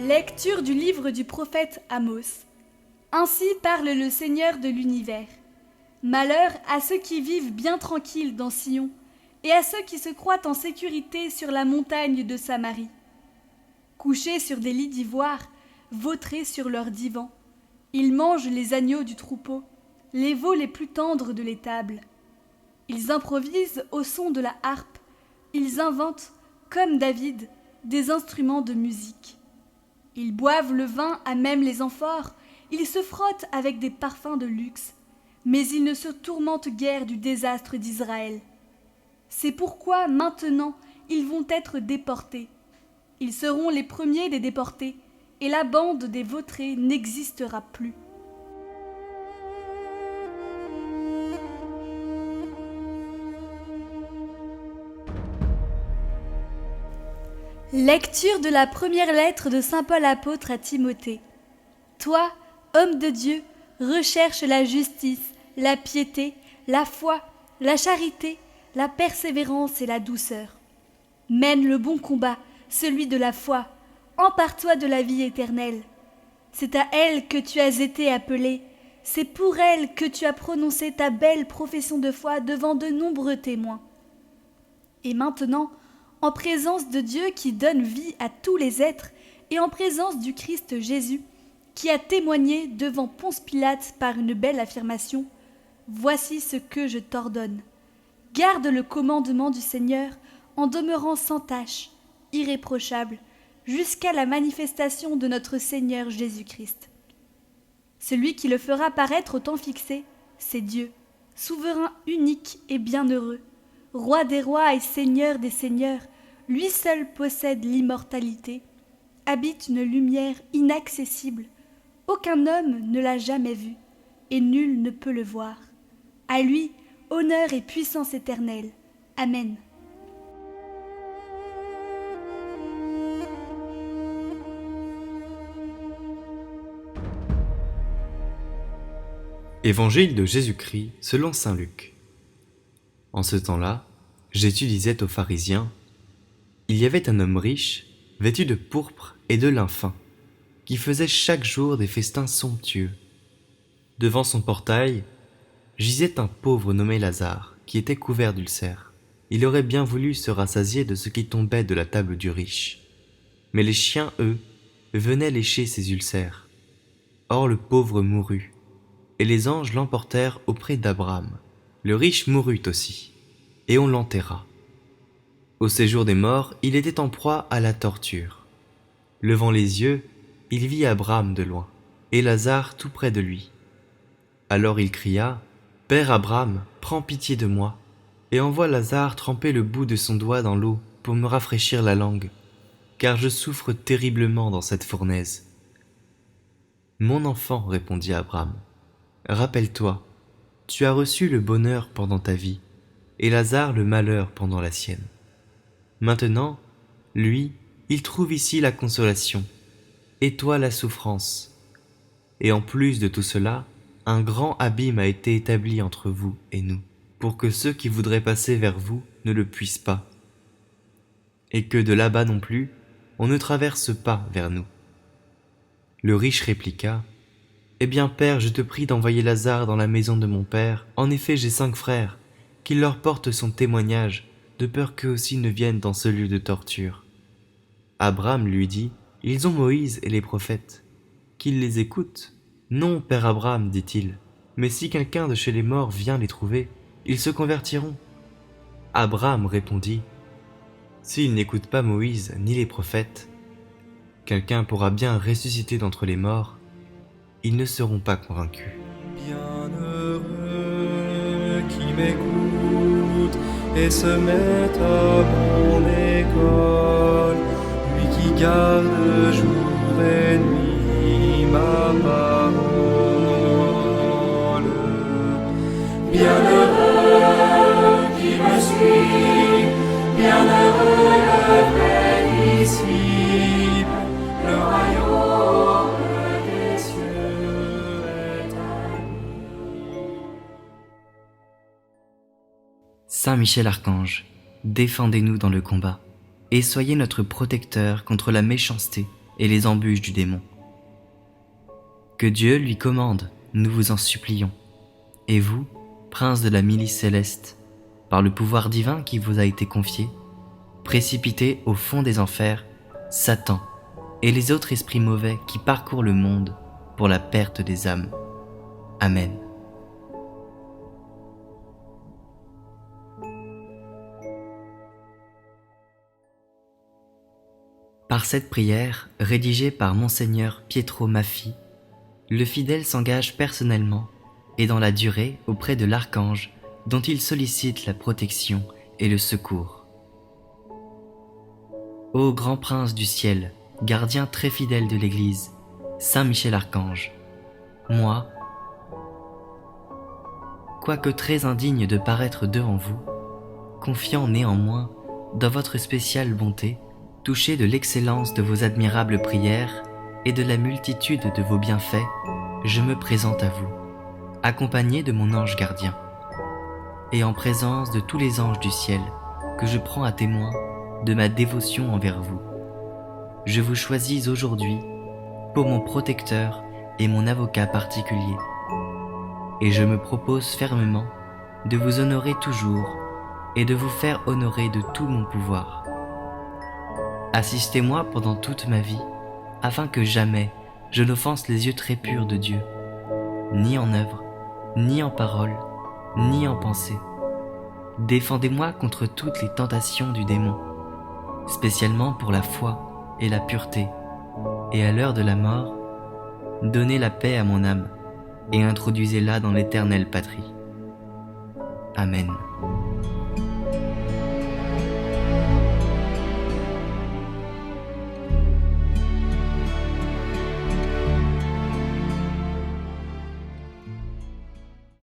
Lecture du livre du prophète Amos. Ainsi parle le Seigneur de l'univers. Malheur à ceux qui vivent bien tranquilles dans Sion, et à ceux qui se croient en sécurité sur la montagne de Samarie. Couchés sur des lits d'ivoire, vautrés sur leurs divans, ils mangent les agneaux du troupeau, les veaux les plus tendres de l'étable. Ils improvisent au son de la harpe, ils inventent, comme David, des instruments de musique. Ils boivent le vin à même les amphores, ils se frottent avec des parfums de luxe, mais ils ne se tourmentent guère du désastre d'Israël. C'est pourquoi maintenant ils vont être déportés. Ils seront les premiers des déportés, et la bande des vautrés n'existera plus. Lecture de la première lettre de saint Paul apôtre à Timothée. Toi, homme de Dieu, recherche la justice, la piété, la foi, la charité, la persévérance et la douceur. Mène le bon combat, celui de la foi. Empare-toi de la vie éternelle. C'est à elle que tu as été appelé. C'est pour elle que tu as prononcé ta belle profession de foi devant de nombreux témoins. Et maintenant, en présence de Dieu qui donne vie à tous les êtres, et en présence du Christ Jésus, qui a témoigné devant Ponce Pilate par une belle affirmation, « Voici ce que je t'ordonne. Garde le commandement du Seigneur en demeurant sans tache, irréprochable, jusqu'à la manifestation de notre Seigneur Jésus-Christ. Celui qui le fera paraître au temps fixé, c'est Dieu, souverain unique et bienheureux, roi des rois et seigneur des seigneurs, lui seul possède l'immortalité, habite une lumière inaccessible, aucun homme ne l'a jamais vu, et nul ne peut le voir. À lui, honneur et puissance éternelle. Amen. Évangile de Jésus-Christ selon saint Luc. En ce temps-là, Jésus disait aux pharisiens, « Il y avait un homme riche, vêtu de pourpre et de lin fin, qui faisait chaque jour des festins somptueux. Devant son portail, gisait un pauvre nommé Lazare, qui était couvert d'ulcères. Il aurait bien voulu se rassasier de ce qui tombait de la table du riche. Mais les chiens, eux, venaient lécher ses ulcères. Or le pauvre mourut, et les anges l'emportèrent auprès d'Abraham. Le riche mourut aussi, et on l'enterra. Au séjour des morts, il était en proie à la torture. Levant les yeux, il vit Abraham de loin, et Lazare tout près de lui. Alors il cria, « Père Abraham, prends pitié de moi, et envoie Lazare tremper le bout de son doigt dans l'eau pour me rafraîchir la langue, car je souffre terriblement dans cette fournaise. » « Mon enfant, répondit Abraham, rappelle-toi, tu as reçu le bonheur pendant ta vie, et Lazare le malheur pendant la sienne. Maintenant, lui, il trouve ici la consolation, et toi la souffrance. Et en plus de tout cela, un grand abîme a été établi entre vous et nous, pour que ceux qui voudraient passer vers vous ne le puissent pas, et que de là-bas non plus, on ne traverse pas vers nous. » Le riche répliqua, « Eh bien, père, je te prie d'envoyer Lazare dans la maison de mon père. En effet, j'ai 5 frères, qu'il leur porte son témoignage, de peur qu'eux aussi ne viennent dans ce lieu de torture. » Abraham lui dit, « Ils ont Moïse et les prophètes, qu'ils les écoutent. »« Non, père Abraham, dit-il, mais si quelqu'un de chez les morts vient les trouver, ils se convertiront. » Abraham répondit, « S'ils n'écoutent pas Moïse ni les prophètes, quelqu'un pourra bien ressusciter d'entre les morts, ils ne seront pas convaincus. » Bienheureux qui m'écoute et se met à mon école, lui qui garde jour et nuit ma parole. Bienheureux qui me suit, bienheureux le vrai disciple, le royaume des cieux est à lui. Saint Michel Archange, défendez-nous dans le combat, et soyez notre protecteur contre la méchanceté et les embûches du démon. Que Dieu lui commande, nous vous en supplions. Et vous, prince de la milice céleste, par le pouvoir divin qui vous a été confié, précipitez au fond des enfers Satan et les autres esprits mauvais qui parcourent le monde pour la perte des âmes. Amen. Par cette prière, rédigée par Monseigneur Pietro Maffi, le fidèle s'engage personnellement et dans la durée auprès de l'archange dont il sollicite la protection et le secours. Ô grand prince du ciel, gardien très fidèle de l'Église, Saint Michel Archange, moi, quoique très indigne de paraître devant vous, confiant néanmoins dans votre spéciale bonté, touché de l'excellence de vos admirables prières et de la multitude de vos bienfaits, je me présente à vous, accompagné de mon ange gardien, et en présence de tous les anges du ciel que je prends à témoin de ma dévotion envers vous. Je vous choisis aujourd'hui pour mon protecteur et mon avocat particulier, et je me propose fermement de vous honorer toujours et de vous faire honorer de tout mon pouvoir. Assistez-moi pendant toute ma vie, afin que jamais je n'offense les yeux très purs de Dieu, ni en œuvre, ni en parole, ni en pensée. Défendez-moi contre toutes les tentations du démon, spécialement pour la foi et la pureté, et à l'heure de la mort, donnez la paix à mon âme et introduisez-la dans l'éternelle patrie. Amen.